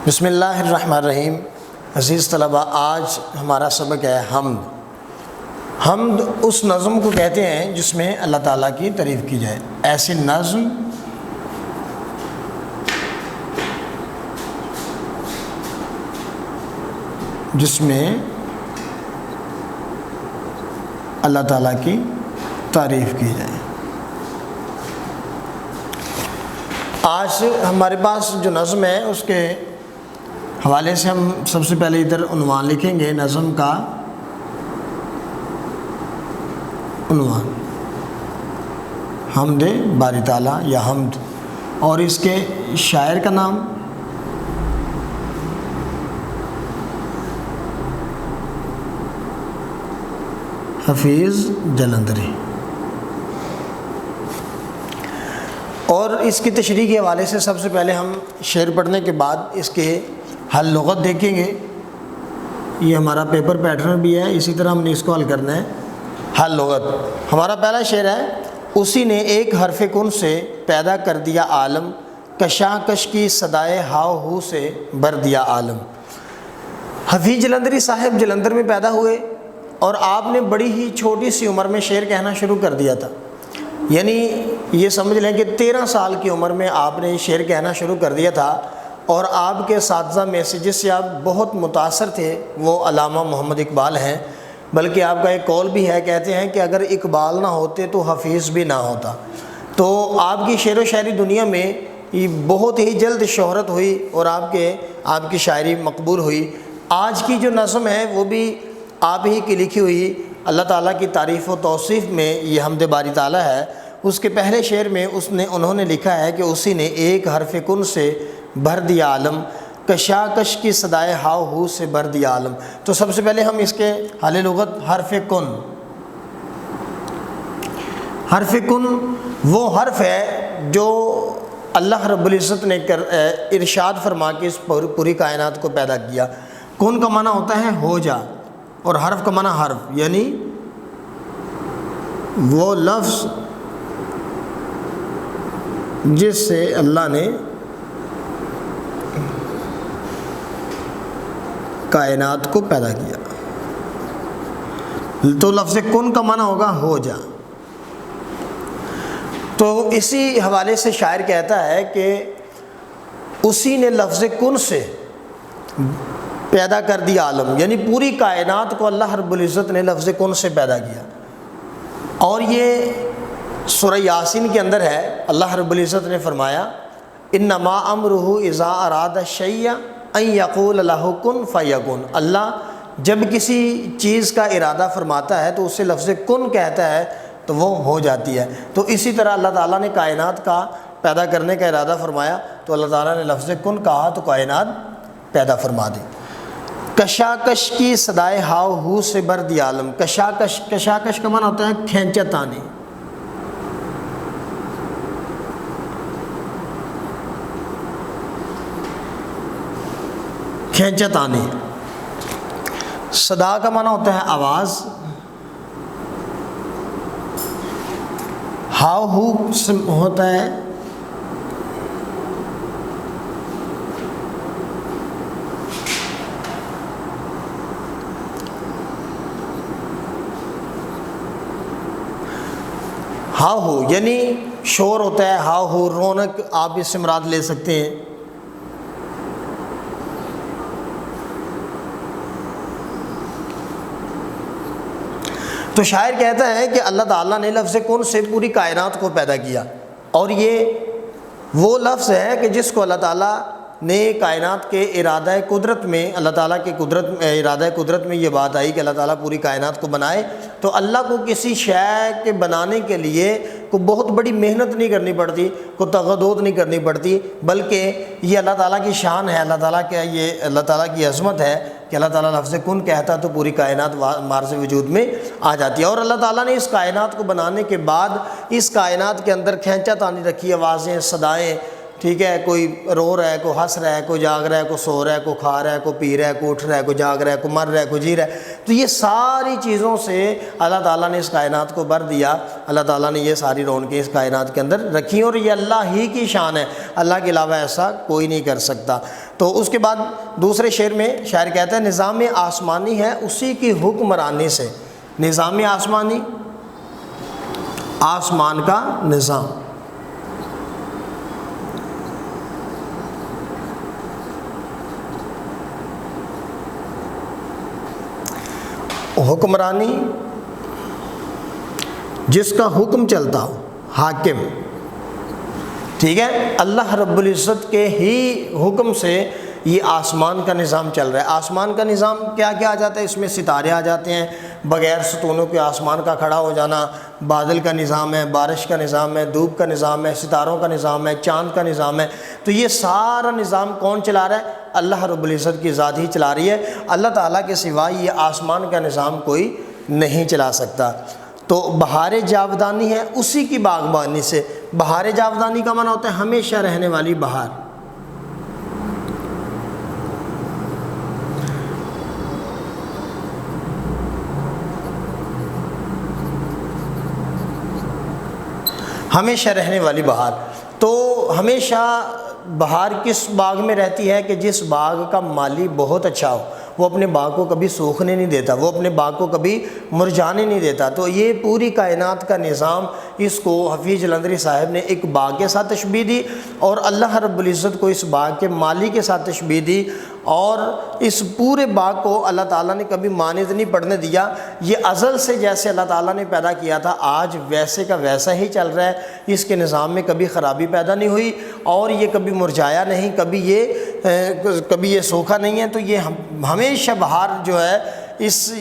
بسم اللہ الرحمن الرحیم۔ عزیز طلباء، آج ہمارا سبق ہے حمد۔ حمد اس نظم کو کہتے ہیں جس میں اللہ تعالیٰ کی تعریف کی جائے۔ ایسی نظم جس میں اللہ تعالیٰ کی تعریف کی جائے۔ آج ہمارے پاس جو نظم ہے اس کے حوالے سے ہم سب سے پہلے ادھر عنوان لکھیں گے۔ نظم کا عنوان حمد باری تعالیٰ یا حمد، اور اس کے شاعر کا نام حفیظ جلندری، اور اس کی تشریح کے حوالے سے سب سے پہلے ہم شعر پڑھنے کے بعد اس کے حل لغت دیکھیں گے۔ یہ ہمارا پیپر پیٹرن بھی ہے، اسی طرح ہم نے اس کو حل کرنا ہے۔ حل لغت ہمارا پہلا شعر ہے: اسی نے ایک حرف کن سے پیدا کر دیا عالم، کشاکش کی صدائے ہاؤ ہو سے بھر دیا عالم۔ حفیظ جلندری صاحب جلندر میں پیدا ہوئے اور آپ نے بڑی ہی چھوٹی سی عمر میں شعر کہنا شروع کر دیا تھا، یعنی یہ سمجھ لیں کہ 13 سال کی عمر میں آپ نے شعر کہنا شروع کر دیا تھا، اور آپ کے اساتذہ میں سے جس سے آپ بہت متاثر تھے وہ علامہ محمد اقبال ہیں۔ بلکہ آپ کا ایک قول بھی ہے، کہتے ہیں کہ اگر اقبال نہ ہوتے تو حفیظ بھی نہ ہوتا۔ تو آپ کی شعر و شاعری دنیا میں یہ بہت ہی جلد شہرت ہوئی اور آپ کی شاعری مقبول ہوئی۔ آج کی جو نظم ہے وہ بھی آپ ہی کی لکھی ہوئی اللہ تعالیٰ کی تعریف و توصیف میں یہ حمد باری تعالیٰ ہے۔ اس کے پہلے شعر میں انہوں نے لکھا ہے کہ اسی نے ایک حرف کن سے بھر دیا عالم، کشاکش کی صدائے ہاؤ ہو سے بھر دیا عالم۔ تو سب سے پہلے ہم اس کے حل لغت حرف کن۔ حرف کن وہ حرف ہے جو اللہ رب العزت نے ارشاد فرما کے اس پوری کائنات کو پیدا کیا۔ کن کا معنی ہوتا ہے ہو جا، اور حرف کا معنی حرف، یعنی وہ لفظ جس سے اللہ نے کائنات کو پیدا کیا۔ تو لفظ کن کا معنی ہوگا ہو جا۔ تو اسی حوالے سے شاعر کہتا ہے کہ اسی نے لفظ کن سے پیدا کر دیا عالم، یعنی پوری کائنات کو اللہ رب العزت نے لفظ کن سے پیدا کیا۔ اور یہ سورہ یاسین کے اندر ہے، اللہ رب العزت نے فرمایا انما امرہ اذا اراد شیئا ان یقول لہ کن فیکن۔ اللہ جب کسی چیز کا ارادہ فرماتا ہے تو اسے لفظ کن کہتا ہے تو وہ ہو جاتی ہے۔ تو اسی طرح اللہ تعالیٰ نے کائنات کا پیدا کرنے کا ارادہ فرمایا تو اللہ تعالیٰ نے لفظ کن کہا تو کائنات پیدا فرما دی۔ کشاکش کی صدائے ہاؤ ہو سے بھر دیا عالم۔ کشاکش کا معنی ہوتا ہے کھینچا تانی۔ کھینچا تانی۔ صدا کا معنی ہوتا ہے آواز۔ ہاؤ ہو ہوتا ہے ہاؤ ہو، یعنی شور ہوتا ہے۔ ہاؤ ہو رونق آپ اس سے مراد لے سکتے ہیں۔ تو شاعر کہتا ہے کہ اللہ تعالیٰ نے لفظ کن سے پوری کائنات کو پیدا کیا، اور یہ وہ لفظ ہے کہ جس کو اللہ تعالیٰ نے کائنات کے ارادہ قدرت میں، اللہ تعالیٰ کے ارادہ قدرت میں یہ بات آئی کہ اللہ تعالیٰ پوری کائنات کو بنائے، تو اللہ کو کسی شے کے بنانے کے لیے کوئی بہت بڑی محنت نہیں کرنی پڑتی، کوئی تغدود نہیں کرنی پڑتی، بلکہ یہ اللہ تعالیٰ کی شان ہے، اللہ تعالیٰ کی عظمت ہے کہ اللہ تعالیٰ لفظ کن کہتا تو پوری کائنات مارز وجود میں آ جاتی ہے۔ اور اللہ تعالیٰ نے اس کائنات کو بنانے کے بعد اس کائنات کے اندر کھینچا تانی رکھی، آوازیں، صدائیں، ٹھیک ہے، کوئی رو رہا ہے، کوئی ہنس رہا ہے، کوئی جاگ رہا ہے، کوئی سو رہا ہے، کوئی کھا رہا ہے، کوئی پی رہا ہے، کوئی اٹھ رہا ہے، کوئی جاگ رہا ہے، کوئی مر رہا ہے، کوئی جی رہا ہے، تو یہ ساری چیزوں سے اللہ تعالیٰ نے اس کائنات کو بھر دیا۔ اللہ تعالیٰ نے یہ ساری رونقیں اس کائنات کے اندر رکھی، اور یہ اللہ ہی کی شان ہے، اللہ کے علاوہ ایسا کوئی نہیں کر سکتا۔ تو اس کے بعد دوسرے شعر میں شاعر کہتا ہے نظام آسمانی ہے اسی کی حکمرانی سے۔ نظام آسمانی، آسمان کا نظام، حکمرانی جس کا حکم چلتا ہو، حاکم، ٹھیک ہے، اللہ رب العزت کے ہی حکم سے یہ آسمان کا نظام چل رہا ہے۔ آسمان کا نظام کیا کیا آ جاتا ہے؟ اس میں ستارے آ جاتے ہیں، بغیر ستونوں کے آسمان کا کھڑا ہو جانا، بادل کا نظام ہے، بارش کا نظام ہے، دھوپ کا نظام ہے، ستاروں کا نظام ہے، چاند کا نظام ہے۔ تو یہ سارا نظام کون چلا رہا ہے؟ اللہ رب العزت کی ذات ہی چلا رہی ہے، اللہ تعالیٰ کے سوا یہ آسمان کا نظام کوئی نہیں چلا سکتا۔ تو بہار جاودانی ہے اسی کی باغبانی سے۔ بہار جاودانی کا معنی ہوتا ہے ہمیشہ رہنے والی بہار۔ ہمیشہ رہنے والی بہار۔ تو ہمیشہ بہار کس باغ میں رہتی ہے؟ کہ جس باغ کا مالی بہت اچھا ہو، وہ اپنے باغ کو کبھی سوکھنے نہیں دیتا، وہ اپنے باغ کو کبھی مرجھانے نہیں دیتا۔ تو یہ پوری کائنات کا نظام، اس کو حفیظ جلندری صاحب نے ایک باغ کے ساتھ تشبیہ دی، اور اللہ رب العزت کو اس باغ کے مالی کے ساتھ تشبیہ دی، اور اس پورے باغ کو اللہ تعالیٰ نے کبھی مانند نہیں پڑنے دیا۔ یہ ازل سے جیسے اللہ تعالیٰ نے پیدا کیا تھا آج ویسے کا ویسا ہی چل رہا ہے، اس کے نظام میں کبھی خرابی پیدا نہیں ہوئی، اور یہ کبھی مرجھایا نہیں، کبھی یہ سوکھا نہیں ہے۔ تو یہ ہمیشہ بہار جو ہے، اس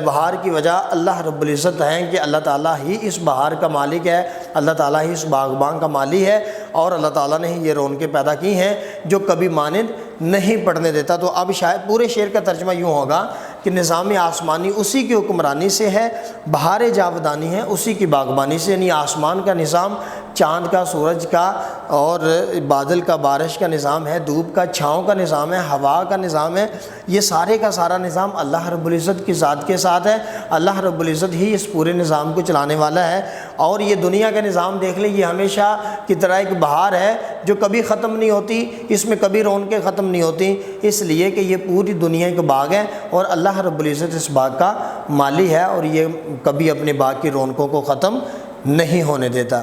بہار کی وجہ اللہ رب العزت ہیں کہ اللہ تعالیٰ ہی اس بہار کا مالک ہے، اللہ تعالیٰ ہی اس باغبان کا مالی ہے، اور اللہ تعالیٰ نے ہی یہ رونقیں پیدا کی ہیں جو کبھی مانند نہیں پڑنے دیتا۔ تو اب شاید پورے شعر کا ترجمہ یوں ہوگا کہ نظام آسمانی اسی کی حکمرانی سے ہے، بہار جاودانی ہے اسی کی باغبانی سے، یعنی آسمان کا نظام، چاند کا، سورج کا، اور بادل کا، بارش کا نظام ہے، دھوپ کا، چھاؤں کا نظام ہے، ہوا کا نظام ہے، یہ سارے کا سارا نظام اللہ رب العزت کی ذات کے ساتھ ہے۔ اللہ رب العزت ہی اس پورے نظام کو چلانے والا ہے۔ اور یہ دنیا کا نظام دیکھ لیں، یہ ہمیشہ کی طرح ایک بہار ہے جو کبھی ختم نہیں ہوتی، اس میں کبھی رونقیں ختم نہیں ہوتی، اس لیے کہ یہ پوری دنیا کا باغ ہے، اور اللہ رب العزت اس باغ کا مالی ہے، اور یہ کبھی اپنے باغ کی رونقوں کو ختم نہیں ہونے دیتا۔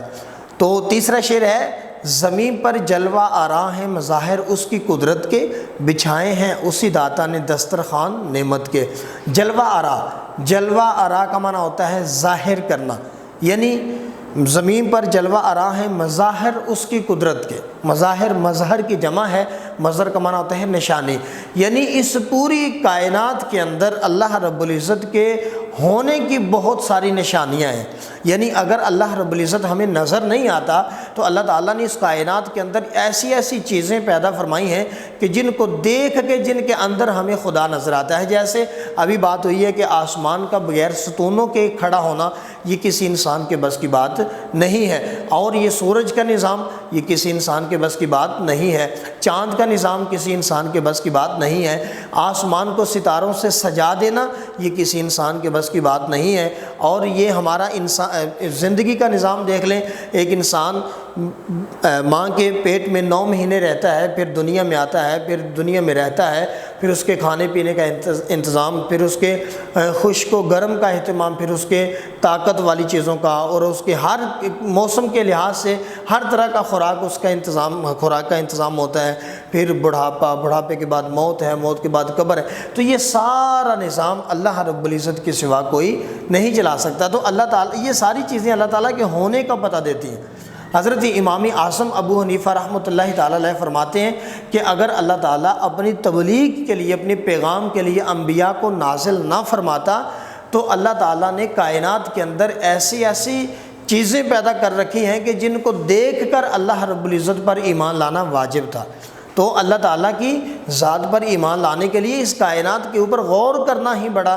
تو تیسرا شعر ہے زمین پر جلوہ آرا ہیں مظاہر اس کی قدرت کے، بچھائے ہیں اسی داتا نے دسترخوان نعمت کے۔ جلوہ آرا، جلوہ آرا کا معنی ہوتا ہے ظاہر کرنا، یعنی زمین پر جلوہ آرا ہیں مظاہر اس کی قدرت کے۔ مظاہر مظہر کی جمع ہے، مظہر کا معنی ہوتا ہے نشانی، یعنی اس پوری کائنات کے اندر اللہ رب العزت کے ہونے کی بہت ساری نشانیاں ہیں۔ یعنی اگر اللہ رب العزت ہمیں نظر نہیں آتا تو اللہ تعالیٰ نے اس کائنات کے اندر ایسی ایسی چیزیں پیدا فرمائی ہیں کہ جن کو دیکھ کے جن کے اندر ہمیں خدا نظر آتا ہے۔ جیسے ابھی بات ہوئی ہے کہ آسمان کا بغیر ستونوں کے کھڑا ہونا یہ کسی انسان کے بس کی بات نہیں ہے، اور یہ سورج کا نظام یہ کسی انسان کے بس کی بات نہیں ہے، چاند کا نظام کسی انسان کے بس کی بات نہیں ہے، آسمان کو ستاروں سے سجا دینا یہ کسی انسان کے بس کی بات نہیں ہے۔ اور یہ ہمارا انسان زندگی کا نظام دیکھ لیں، ایک انسان ماں کے پیٹ میں 9 مہینے رہتا ہے، پھر دنیا میں آتا ہے، پھر دنیا میں رہتا ہے، پھر اس کے کھانے پینے کا انتظام، پھر اس کے خشک و گرم کا اہتمام، پھر اس کے طاقت والی چیزوں کا، اور اس کے ہر موسم کے لحاظ سے ہر طرح کا خوراک کا انتظام ہوتا ہے، پھر بڑھاپے کے بعد موت ہے، موت کے بعد قبر ہے۔ تو یہ سارا نظام اللہ رب العزت کے سوا کوئی نہیں چلا سکتا۔ تو اللہ تعالیٰ یہ ساری چیزیں اللہ تعالیٰ کے ہونے کا پتہ دیتی ہیں۔ حضرت امام اعظم ابو حنیفہ رحمۃ اللہ تعالیٰ علیہ فرماتے ہیں کہ اگر اللہ تعالیٰ اپنی تبلیغ کے لیے، اپنے پیغام کے لیے انبیاء کو نازل نہ فرماتا تو اللہ تعالیٰ نے کائنات کے اندر ایسی ایسی چیزیں پیدا کر رکھی ہیں کہ جن کو دیکھ کر اللہ رب العزت پر ایمان لانا واجب تھا۔ تو اللہ تعالیٰ کی ذات پر ایمان لانے کے لیے اس کائنات کے اوپر غور کرنا ہی بڑا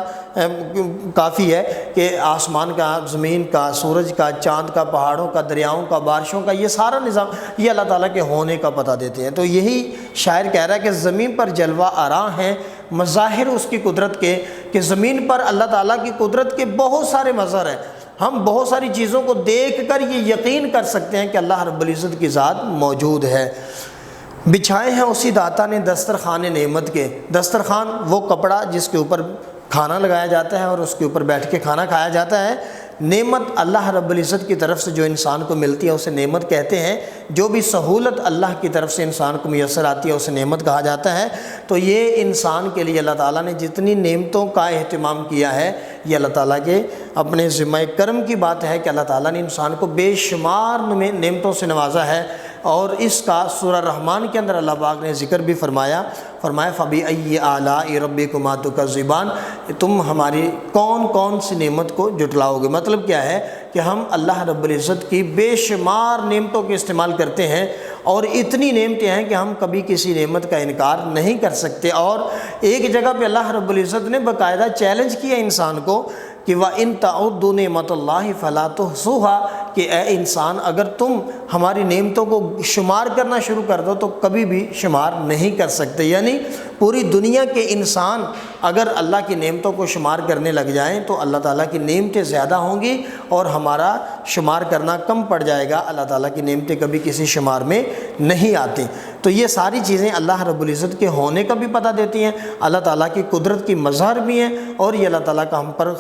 کافی ہے کہ آسمان کا، زمین کا، سورج کا، چاند کا، پہاڑوں کا، دریاؤں کا، بارشوں کا، یہ سارا نظام یہ اللہ تعالیٰ کے ہونے کا پتہ دیتے ہیں۔ تو یہی شاعر کہہ رہا ہے کہ زمین پر جلوہ آراں ہیں مظاہر اس کی قدرت کے، کہ زمین پر اللہ تعالیٰ کی قدرت کے بہت سارے مظہر ہیں۔ ہم بہت ساری چیزوں کو دیکھ کر یہ یقین کر سکتے ہیں کہ اللہ رب العزت کی ذات موجود ہے۔ بچھائے ہیں اسی داتا نے دسترخوان نعمت کے، دسترخوان وہ کپڑا جس کے اوپر کھانا لگایا جاتا ہے اور اس کے اوپر بیٹھ کے کھانا کھایا جاتا ہے۔ نعمت اللہ رب العزت کی طرف سے جو انسان کو ملتی ہے اسے نعمت کہتے ہیں۔ جو بھی سہولت اللہ کی طرف سے انسان کو میسر آتی ہے اسے نعمت کہا جاتا ہے۔ تو یہ انسان کے لیے اللہ تعالیٰ نے جتنی نعمتوں کا اہتمام کیا ہے، یہ اللہ تعالیٰ کے اپنے ذمہ کرم کی بات ہے کہ اللہ تعالیٰ نے انسان کو بے شمار نعمتوں سے نوازا ہے۔ اور اس کا سورہ رحمان کے اندر اللہ پاک نے ذکر بھی فرمایا فَبِأَيِّ آلَاءِ رَبِّكُمَا تُكَذِّبَانِ، تم ہماری کون کون سی نعمت کو جھٹلاؤ گے۔ مطلب کیا ہے کہ ہم اللہ رب العزت کی بے شمار نعمتوں کے استعمال کرتے ہیں، اور اتنی نعمتیں ہیں کہ ہم کبھی کسی نعمت کا انکار نہیں کر سکتے۔ اور ایک جگہ پہ اللہ رب العزت نے باقاعدہ چیلنج کیا انسان کو کہ وَإِن تَعُدُّوا نِعْمَتَ اللَّهِ فَلَا تُحْصُوهَا، کہ اے انسان اگر تم ہماری نعمتوں کو شمار کرنا شروع کر دو تو کبھی بھی شمار نہیں کر سکتے۔ یعنی پوری دنیا کے انسان اگر اللہ کی نعمتوں کو شمار کرنے لگ جائیں تو اللہ تعالیٰ کی نعمتیں زیادہ ہوں گی اور ہمارا شمار کرنا کم پڑ جائے گا۔ اللہ تعالیٰ کی نعمتیں کبھی کسی شمار میں نہیں آتی۔ تو یہ ساری چیزیں اللہ رب العزت کے ہونے کا بھی پتہ دیتی ہیں، اللہ تعالیٰ کی قدرت کی مظہر بھی ہیں، اور یہ اللہ تعالیٰ کا ہم پر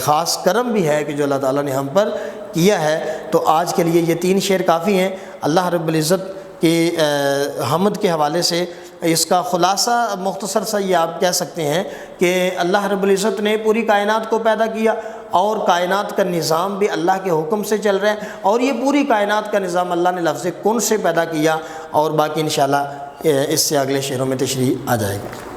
خاص کرم بھی ہے کہ جو اللہ تعالیٰ نے ہم پر کیا ہے۔ تو آج کے لیے یہ 3 شعر کافی ہیں۔ اللہ رب العزت کی حمد کے حوالے سے اس کا خلاصہ مختصر سا یہ آپ کہہ سکتے ہیں کہ اللہ رب العزت نے پوری کائنات کو پیدا کیا، اور کائنات کا نظام بھی اللہ کے حکم سے چل رہا ہے، اور یہ پوری کائنات کا نظام اللہ نے لفظ کن سے پیدا کیا، اور باقی انشاءاللہ اس سے اگلے شعروں میں تشریح آ جائے گا۔